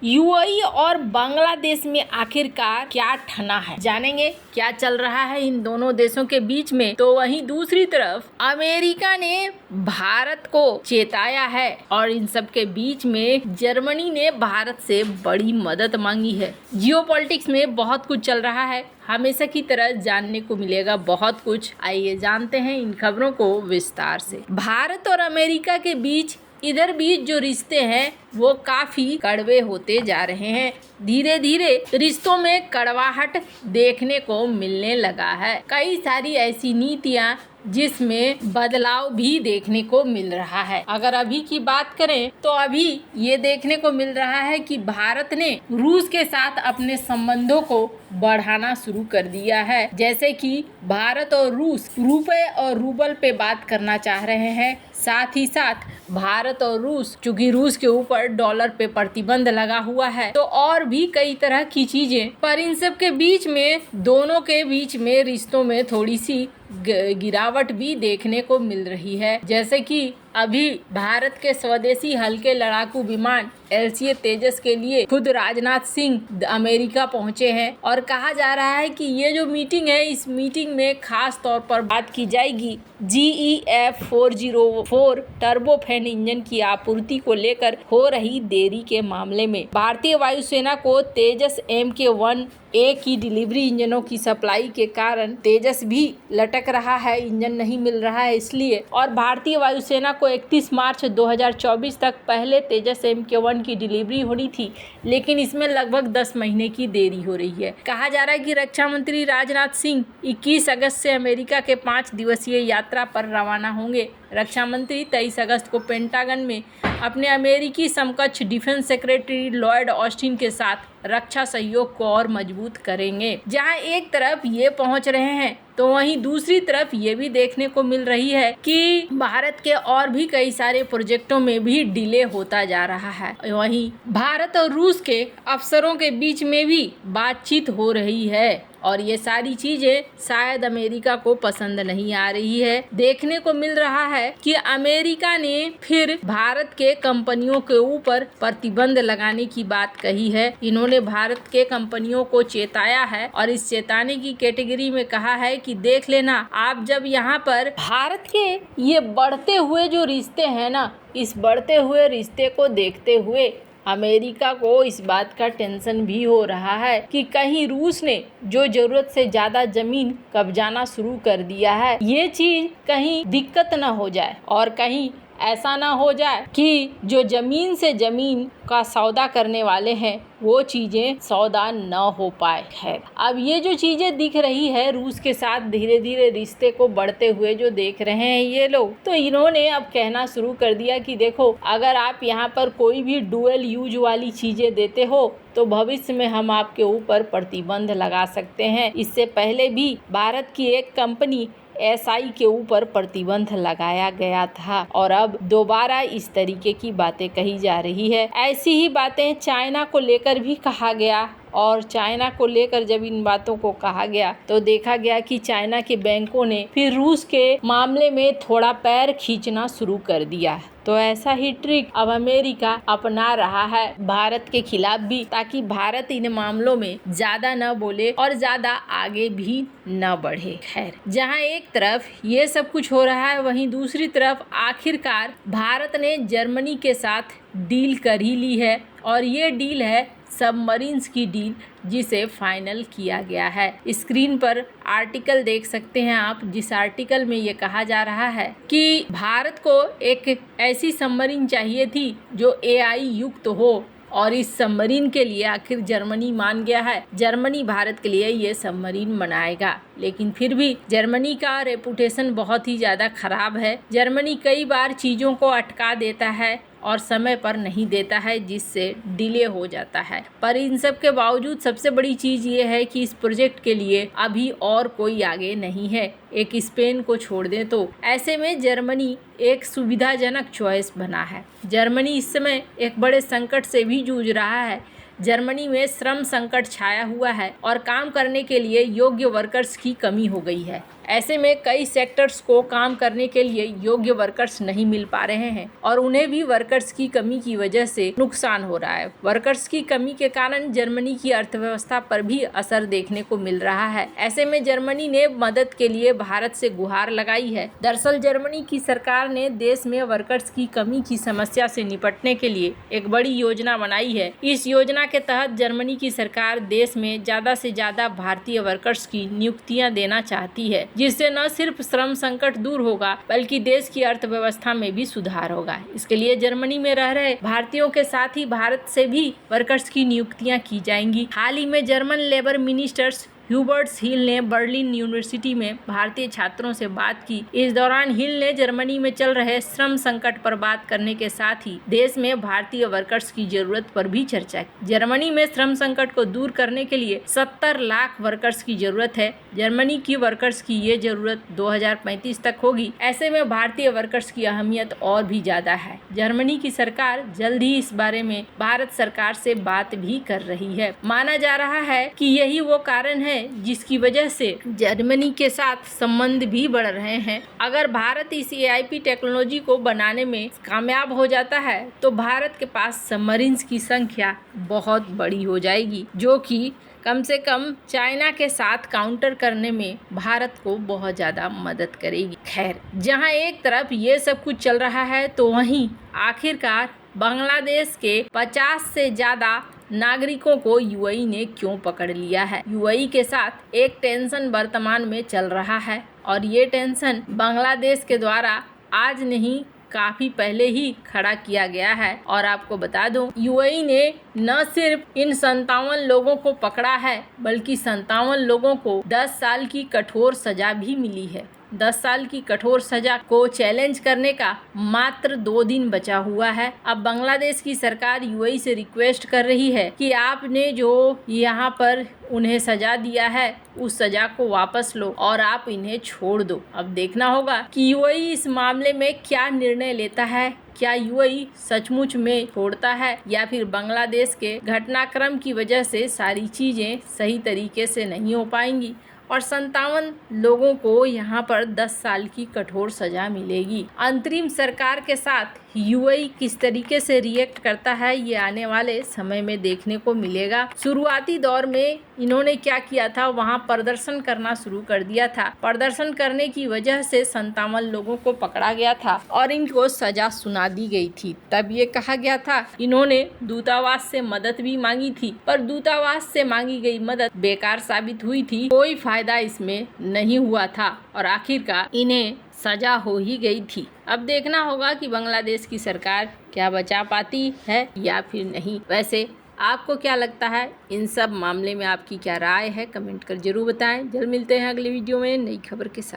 UAE और बांग्लादेश में आखिरकार क्या ठना है, जानेंगे क्या चल रहा है इन दोनों देशों के बीच में। तो वहीं दूसरी तरफ अमेरिका ने भारत को चेताया है और इन सब के बीच में जर्मनी ने भारत से बड़ी मदद मांगी है। जियोपॉलिटिक्स में बहुत कुछ चल रहा है, हमेशा की तरह जानने को मिलेगा बहुत कुछ। आइए जानते हैं इन खबरों को विस्तार से। भारत और अमेरिका के बीच इधर बीच जो रिश्ते हैं वो काफी कड़वे होते जा रहे हैं। धीरे धीरे रिश्तों में कड़वाहट देखने को मिलने लगा है। कई सारी ऐसी नीतियां जिसमें बदलाव भी देखने को मिल रहा है। अगर अभी की बात करें तो अभी ये देखने को मिल रहा है कि भारत ने रूस के साथ अपने संबंधों को बढ़ाना शुरू कर दिया है। जैसे कि भारत और रूस रुपए और रूबल पे बात करना चाह रहे हैं। साथ ही साथ भारत और रूस, चूंकि रूस के ऊपर डॉलर पे प्रतिबंध लगा हुआ है, तो और भी कई तरह की चीजें। पर इन सब के बीच में दोनों के बीच में रिश्तों में थोड़ी सी गिरावट भी देखने को मिल रही है। जैसे कि अभी भारत के स्वदेशी हल्के लड़ाकू विमान LCA तेजस के लिए खुद राजनाथ सिंह अमेरिका पहुंचे हैं और कहा जा रहा है कि ये जो मीटिंग है, इस मीटिंग में खास तौर पर बात की जाएगी GEF 404 टर्बोफैन इंजन की आपूर्ति को लेकर हो रही देरी के मामले में। भारतीय वायुसेना को तेजस MK-1A की डिलीवरी इंजनों की सप्लाई के कारण तेजस भी लटक रहा है, इंजन नहीं मिल रहा है इसलिए। और भारतीय वायुसेना को 31 मार्च 2024 तक पहले तेजस MK-1 की डिलीवरी होनी थी, लेकिन इसमें लगभग 10 महीने की देरी हो रही है। कहा जा रहा है कि रक्षा मंत्री राजनाथ सिंह 21 अगस्त से अमेरिका के 5 दिवसीय यात्रा पर रवाना होंगे। रक्षा मंत्री 23 अगस्त को पेंटागन में अपने अमेरिकी समकक्ष डिफेंस सेक्रेटरी लॉयड ऑस्टिन के साथ रक्षा सहयोग को और मजबूत करेंगे। जहां एक तरफ ये पहुंच रहे हैं तो वहीं दूसरी तरफ ये भी देखने को मिल रही है कि भारत के और भी कई सारे प्रोजेक्टों में भी डिले होता जा रहा है। वहीं भारत और रूस के अफसरों के बीच में भी बातचीत हो रही है और ये सारी चीजें शायद अमेरिका को पसंद नहीं आ रही है। देखने को मिल रहा है कि अमेरिका ने फिर भारत के कंपनियों के ऊपर प्रतिबंध लगाने की बात कही है। इन्होंने भारत के कंपनियों को चेताया है और इस चेताने की कैटेगरी में कहा है कि देख लेना, आप जब यहाँ पर भारत के ये बढ़ते हुए जो रिश्ते हैं ना, इस बढ़ते हुए रिश्ते को देखते हुए अमेरिका को इस बात का टेंशन भी हो रहा है कि कहीं रूस ने जो जरूरत से ज़्यादा ज़मीन कब्जाना शुरू कर दिया है, ये चीज़ कहीं दिक्कत ना हो जाए और कहीं ऐसा ना हो जाए कि जो ज़मीन से ज़मीन का सौदा करने वाले हैं वो चीज़ें सौदा न हो पाए है। अब ये जो चीज़ें दिख रही है रूस के साथ धीरे धीरे रिश्ते को बढ़ते हुए जो देख रहे हैं ये लोग, तो इन्होंने अब कहना शुरू कर दिया कि देखो, अगर आप यहाँ पर कोई भी डुअल यूज वाली चीज़ें देते हो तो भविष्य में हम आपके ऊपर प्रतिबंध लगा सकते हैं। इससे पहले भी भारत की एक कंपनी SI के ऊपर प्रतिबंध लगाया गया था और अब दोबारा इस तरीके की बातें कही जा रही है। ऐसी ही बातें चाइना को लेकर भी कहा गया और चाइना को लेकर जब इन बातों को कहा गया तो देखा गया कि चाइना के बैंकों ने फिर रूस के मामले में थोड़ा पैर खींचना शुरू कर दिया। तो ऐसा ही ट्रिक अब अमेरिका अपना रहा है भारत के खिलाफ भी, ताकि भारत इन मामलों में ज्यादा न बोले और ज्यादा आगे भी न बढ़े। खैर, जहां एक तरफ ये सब कुछ हो रहा है, वहीं दूसरी तरफ आखिरकार भारत ने जर्मनी के साथ डील कर ही ली है और ये डील है सबमरीन्स की डील, जिसे फाइनल किया गया है। स्क्रीन पर आर्टिकल देख सकते हैं आप, जिस आर्टिकल में ये कहा जा रहा है कि भारत को एक ऐसी सबमरीन चाहिए थी जो AI युक्त हो और इस सबमरीन के लिए आखिर जर्मनी मान गया है। जर्मनी भारत के लिए ये सबमरीन बनाएगा, लेकिन फिर भी जर्मनी का रेपुटेशन बहुत ही ज़्यादा खराब है। जर्मनी कई बार चीज़ों को अटका देता है और समय पर नहीं देता है, जिससे डिले हो जाता है। पर इन सब के बावजूद सबसे बड़ी चीज़ ये है कि इस प्रोजेक्ट के लिए अभी और कोई आगे नहीं है, एक स्पेन को छोड़ दें तो। ऐसे में जर्मनी एक सुविधाजनक चॉइस बना है। जर्मनी इस समय एक बड़े संकट से भी जूझ रहा है। जर्मनी में श्रम संकट छाया हुआ है और काम करने के लिए योग्य वर्कर्स की कमी हो गई है। ऐसे में कई सेक्टर्स को काम करने के लिए योग्य वर्कर्स नहीं मिल पा रहे हैं और उन्हें भी वर्कर्स की कमी की वजह से नुकसान हो रहा है। वर्कर्स की कमी के कारण जर्मनी की अर्थव्यवस्था पर भी असर देखने को मिल रहा है। ऐसे में जर्मनी ने मदद के लिए भारत से गुहार लगाई है। दरअसल जर्मनी की सरकार ने देश में वर्कर्स की कमी की समस्या से निपटने के लिए एक बड़ी योजना बनाई है। इस योजना के तहत जर्मनी की सरकार देश में ज्यादा से ज्यादा भारतीय वर्कर्स की नियुक्तियां देना चाहती है, जिससे न सिर्फ श्रम संकट दूर होगा बल्कि देश की अर्थव्यवस्था में भी सुधार होगा। इसके लिए जर्मनी में रह रहे भारतीयों के साथ ही भारत से भी वर्कर्स की नियुक्तियां की जाएंगी। हाल ही में जर्मन लेबर मिनिस्टर्स ह्यूबर्ट हिल ने बर्लिन यूनिवर्सिटी में भारतीय छात्रों से बात की। इस दौरान हिल ने जर्मनी में चल रहे श्रम संकट पर बात करने के साथ ही देश में भारतीय वर्कर्स की जरूरत पर भी चर्चा की। जर्मनी में श्रम संकट को दूर करने के लिए 70 लाख वर्कर्स की जरूरत है। जर्मनी की वर्कर्स की ये जरूरत 2035 तक होगी। ऐसे में भारतीय वर्कर्स की अहमियत और भी ज्यादा है। जर्मनी की सरकार जल्द ही इस बारे में भारत सरकार से बात भी कर रही है। माना जा रहा है कि यही वो कारण है जिसकी वजह से जर्मनी के साथ संबंध भी बढ़ रहे हैं। अगर भारत इस AIP टेक्नोलॉजी को बनाने में कामयाब हो जाता है तो भारत के पास सबमरीन्स की संख्या बहुत बड़ी हो जाएगी, जो कि कम से कम चाइना के साथ काउंटर करने में भारत को बहुत ज़्यादा मदद करेगी। खैर, जहां एक तरफ ये सब कुछ चल रहा है तो वहीं आखिरकार बांग्लादेश के 50 से ज़्यादा नागरिकों को UAE ने क्यों पकड़ लिया है। UAE के साथ एक टेंशन वर्तमान में चल रहा है और ये टेंशन बांग्लादेश के द्वारा आज नहीं काफ़ी पहले ही खड़ा किया गया है। और आपको बता दूं, UAE ने न सिर्फ इन 57 लोगों को पकड़ा है बल्कि 57 लोगों को 10 साल की कठोर सजा भी मिली है। 10 साल की कठोर सजा को चैलेंज करने का मात्र 2 दिन बचा हुआ है। अब बांग्लादेश की सरकार UAE से रिक्वेस्ट कर रही है कि आपने जो यहाँ पर उन्हें सजा दिया है उस सजा को वापस लो और आप इन्हें छोड़ दो। अब देखना होगा कि UAE इस मामले में क्या निर्णय लेता है। क्या UAE सचमुच में छोड़ता है या फिर बांग्लादेश के घटनाक्रम की वजह से सारी चीज़ें सही तरीके से नहीं हो पाएंगी और 57 लोगों को यहाँ पर 10 साल की कठोर सजा मिलेगी। अंतरिम सरकार के साथ UAE किस तरीके से रिएक्ट करता है ये आने वाले समय में देखने को मिलेगा। शुरुआती दौर में इन्होंने क्या किया था, वहाँ प्रदर्शन करना शुरू कर दिया था। प्रदर्शन करने की वजह से 57 लोगों को पकड़ा गया था और इनको सजा सुना दी गई थी। तब ये कहा गया था, इन्होंने दूतावास से मदद भी मांगी थी पर दूतावास से मांगी गई मदद बेकार साबित हुई थी। कोई फायदा इसमें नहीं हुआ था और आखिरकार इन्हें सजा हो ही गई थी। अब देखना होगा कि बांग्लादेश की सरकार क्या बचा पाती है या फिर नहीं। वैसे आपको क्या लगता है, इन सब मामले में आपकी क्या राय है, कमेंट कर जरूर बताएं। जल्द मिलते हैं अगली वीडियो में नई खबर के साथ।